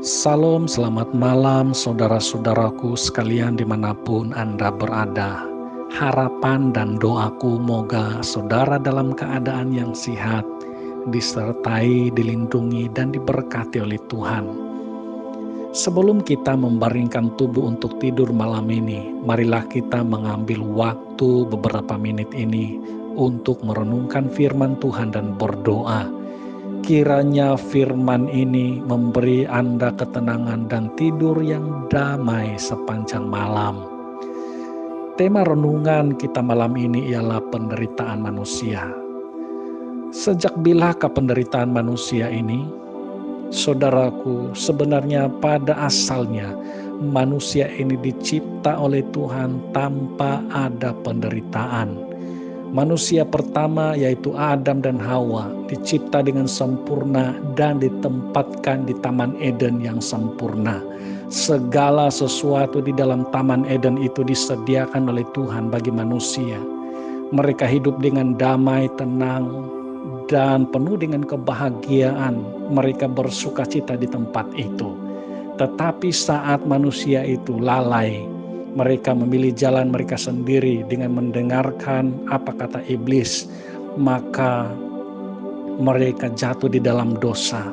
Salam, selamat malam saudara-saudaraku sekalian dimanapun Anda berada. Harapan dan doaku moga saudara dalam keadaan yang sehat, disertai, dilindungi, dan diberkati oleh Tuhan. Sebelum kita membaringkan tubuh untuk tidur malam ini, marilah kita mengambil waktu beberapa menit ini untuk merenungkan firman Tuhan dan berdoa. Kiranya firman ini memberi Anda ketenangan dan tidur yang damai sepanjang malam. Tema renungan kita malam ini ialah penderitaan manusia. Sejak bilakah penderitaan manusia ini? Saudaraku, sebenarnya pada asalnya manusia ini dicipta oleh Tuhan tanpa ada penderitaan. Manusia pertama yaitu Adam dan Hawa dicipta dengan sempurna dan ditempatkan di Taman Eden yang sempurna. Segala sesuatu di dalam Taman Eden itu disediakan oleh Tuhan bagi manusia. Mereka hidup dengan damai, tenang, dan penuh dengan kebahagiaan. Mereka bersukacita di tempat itu. Tetapi saat manusia itu lalai, mereka memilih jalan mereka sendiri dengan mendengarkan apa kata iblis, maka mereka jatuh di dalam dosa.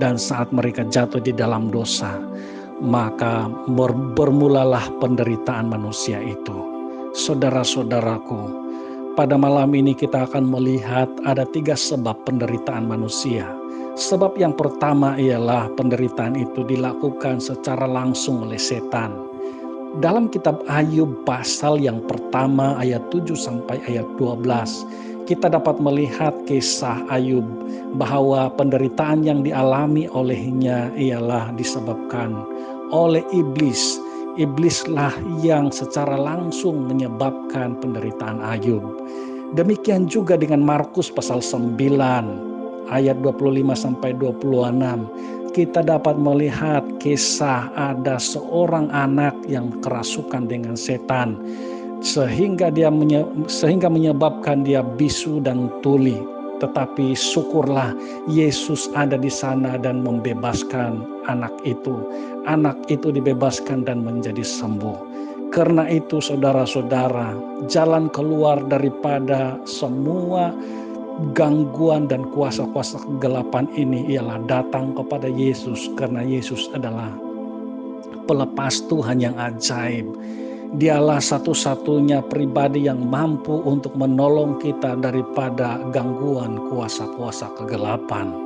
Dan saat mereka jatuh di dalam dosa, maka bermulalah penderitaan manusia itu. Saudara-saudaraku, pada malam ini kita akan melihat ada 3 sebab penderitaan manusia. Sebab yang pertama ialah penderitaan itu dilakukan secara langsung oleh setan. Dalam kitab Ayub pasal yang pertama ayat 7 sampai ayat 12, kita dapat melihat kisah Ayub bahwa penderitaan yang dialami olehnya ialah disebabkan oleh iblis. Iblislah yang secara langsung menyebabkan penderitaan Ayub. Demikian juga dengan Markus pasal 9 ayat 25 sampai 26. Kita dapat melihat kisah ada seorang anak yang kerasukan dengan setan sehingga menyebabkan dia bisu dan tuli. Tetapi syukurlah Yesus ada di sana dan membebaskan anak itu. Anak itu dibebaskan dan menjadi sembuh. Karena itu saudara-saudara, jalan keluar daripada semua gangguan dan kuasa-kuasa kegelapan ini ialah datang kepada Yesus, karena Yesus adalah pelepas Tuhan yang ajaib. Dialah satu-satunya pribadi yang mampu untuk menolong kita daripada gangguan kuasa-kuasa kegelapan.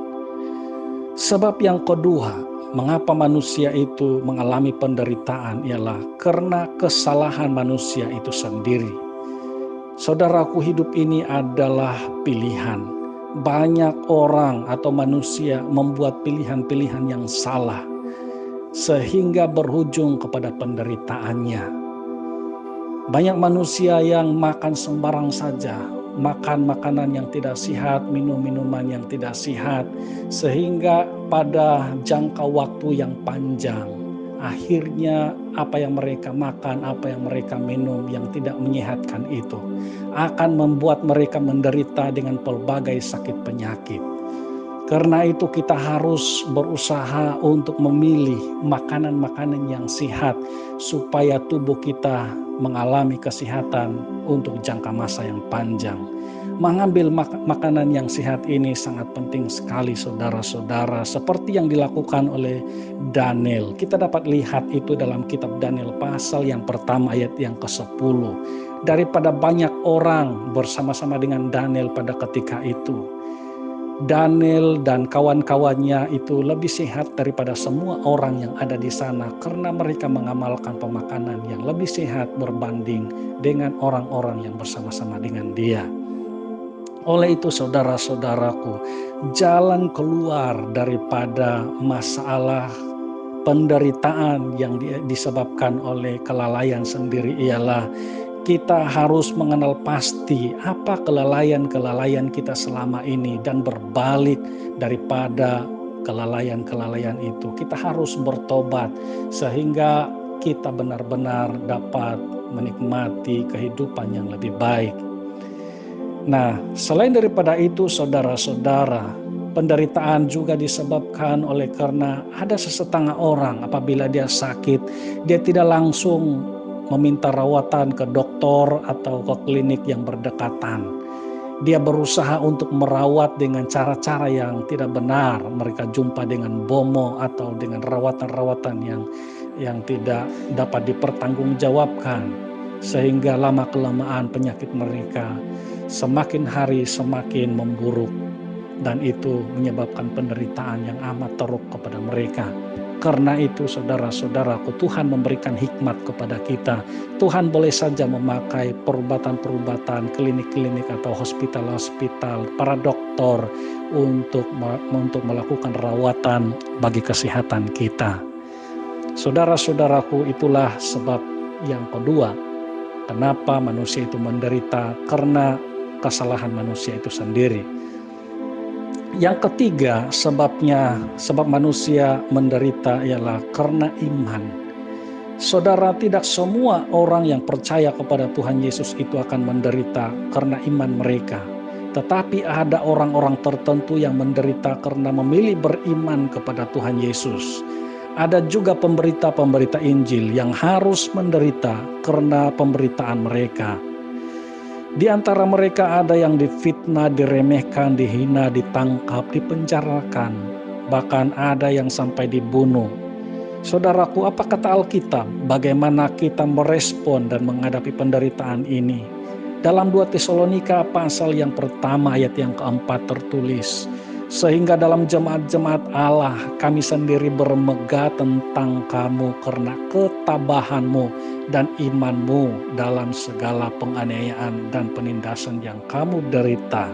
Sebab yang kedua, mengapa manusia itu mengalami penderitaan ialah karena kesalahan manusia itu sendiri. Saudaraku, hidup ini adalah pilihan. Banyak orang atau manusia membuat pilihan-pilihan yang salah sehingga berujung kepada penderitaannya. Banyak manusia yang makan sembarang saja, makan makanan yang tidak sehat, minum minuman yang tidak sehat, sehingga pada jangka waktu yang panjang akhirnya apa yang mereka makan, apa yang mereka minum yang tidak menyehatkan itu akan membuat mereka menderita dengan pelbagai sakit penyakit. Karena itu kita harus berusaha untuk memilih makanan-makanan yang sehat supaya tubuh kita mengalami kesehatan untuk jangka masa yang panjang. Mengambil makanan yang sehat ini sangat penting sekali saudara-saudara, seperti yang dilakukan oleh Daniel. Kita dapat lihat itu dalam kitab Daniel pasal yang pertama ayat yang ke-10. Daripada banyak orang bersama-sama dengan Daniel pada ketika itu, Daniel dan kawan-kawannya itu lebih sehat daripada semua orang yang ada di sana karena mereka mengamalkan pemakanan yang lebih sehat berbanding dengan orang-orang yang bersama-sama dengan dia. Oleh itu saudara-saudaraku, jalan keluar daripada masalah penderitaan yang disebabkan oleh kelalaian sendiri ialah kita harus mengenal pasti apa kelalaian-kelalaian kita selama ini dan berbalik daripada kelalaian-kelalaian itu. Kita harus bertobat sehingga kita benar-benar dapat menikmati kehidupan yang lebih baik. Nah, selain daripada itu saudara-saudara, penderitaan juga disebabkan oleh karena ada sesetengah orang apabila dia sakit, dia tidak langsung meminta rawatan ke dokter atau ke klinik yang berdekatan. Dia berusaha untuk merawat dengan cara-cara yang tidak benar. Mereka jumpa dengan bomo atau dengan rawatan-rawatan yang tidak dapat dipertanggungjawabkan, sehingga lama-kelamaan penyakit mereka semakin hari semakin memburuk, dan itu menyebabkan penderitaan yang amat teruk kepada mereka. Karena itu saudara-saudaraku, Tuhan memberikan hikmat kepada kita. Tuhan boleh saja memakai perubatan-perubatan, klinik-klinik atau hospital-hospital, para dokter untuk melakukan rawatan bagi kesehatan kita. Saudara-saudaraku, itulah sebab yang kedua kenapa manusia itu menderita, karena kesalahan manusia itu sendiri. Yang ketiga sebab manusia menderita ialah karena iman. Saudara, tidak semua orang yang percaya kepada Tuhan Yesus itu akan menderita karena iman mereka. Tetapi ada orang-orang tertentu yang menderita karena memilih beriman kepada Tuhan Yesus. Ada juga pemberita-pemberita Injil yang harus menderita karena pemberitaan mereka. Di antara mereka ada yang difitnah, diremehkan, dihina, ditangkap, dipenjarakan, bahkan ada yang sampai dibunuh. Saudaraku, apa kata Alkitab? Bagaimana kita merespon dan menghadapi penderitaan ini? Dalam 2 Tesalonika pasal yang pertama ayat yang keempat tertulis, sehingga dalam jemaat-jemaat Allah kami sendiri bermegah tentang kamu karena ketabahanmu dan imanmu dalam segala penganiayaan dan penindasan yang kamu derita.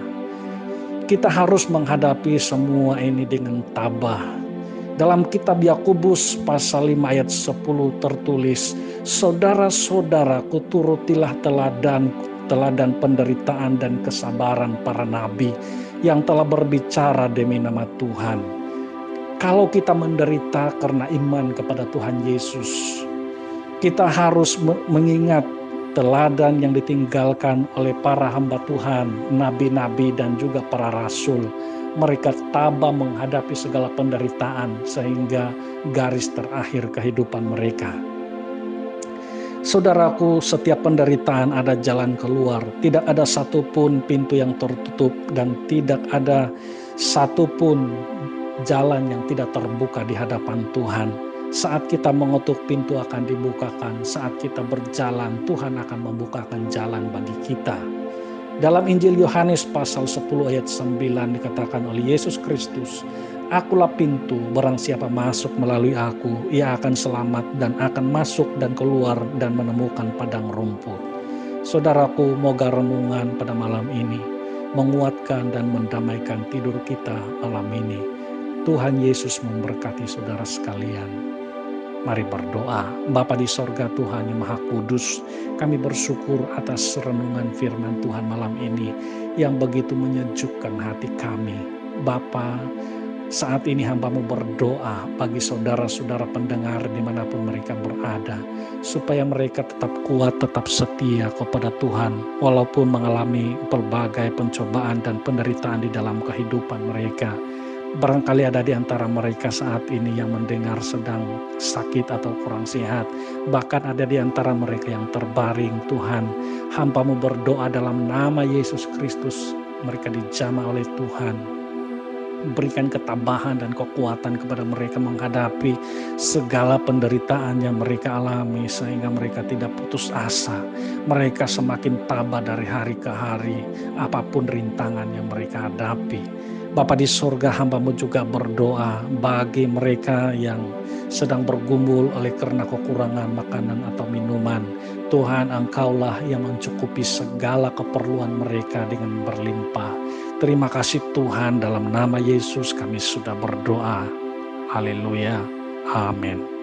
Kita harus menghadapi semua ini dengan tabah. Dalam kitab Yakobus pasal 5 ayat 10 tertulis, saudara-saudaraku, turutilah teladan penderitaan dan kesabaran para nabi yang telah berbicara demi nama Tuhan. Kalau kita menderita karena iman kepada Tuhan Yesus, kita harus mengingat teladan yang ditinggalkan oleh para hamba Tuhan, nabi-nabi dan juga para rasul. Mereka tabah menghadapi segala penderitaan sehingga garis terakhir kehidupan mereka. Saudaraku, setiap penderitaan ada jalan keluar. Tidak ada satupun pintu yang tertutup dan tidak ada satupun jalan yang tidak terbuka di hadapan Tuhan. Saat kita mengetuk, pintu akan dibukakan. Saat kita berjalan, Tuhan akan membukakan jalan bagi kita. Dalam Injil Yohanes pasal 10 ayat 9 dikatakan oleh Yesus Kristus, "Akulah pintu, barang siapa masuk melalui aku, ia akan selamat dan akan masuk dan keluar dan menemukan padang rumput." Saudaraku, moga renungan pada malam ini menguatkan dan mendamaikan tidur kita malam ini. Tuhan Yesus memberkati saudara sekalian. Mari berdoa. Bapa di sorga, Tuhan yang Maha Kudus, kami bersyukur atas renungan firman Tuhan malam ini yang begitu menyejukkan hati kami. Bapa, saat ini hamba-Mu berdoa bagi saudara-saudara pendengar dimanapun mereka berada, supaya mereka tetap kuat, tetap setia kepada Tuhan, walaupun mengalami berbagai pencobaan dan penderitaan di dalam kehidupan mereka. Barangkali ada di antara mereka saat ini yang mendengar sedang sakit atau kurang sehat. Bahkan ada di antara mereka yang terbaring. Tuhan, hamba-Mu berdoa dalam nama Yesus Kristus, mereka dijamah oleh Tuhan. Berikan ketabahan dan kekuatan kepada mereka menghadapi segala penderitaan yang mereka alami, sehingga mereka tidak putus asa. Mereka semakin tabah dari hari ke hari, apapun rintangan yang mereka hadapi. Bapa di surga, hamba-Mu juga berdoa bagi mereka yang sedang bergumul oleh karena kekurangan makanan atau minuman. Tuhan, Engkaulah yang mencukupi segala keperluan mereka dengan berlimpah. Terima kasih Tuhan, dalam nama Yesus kami sudah berdoa. Haleluya. Amin.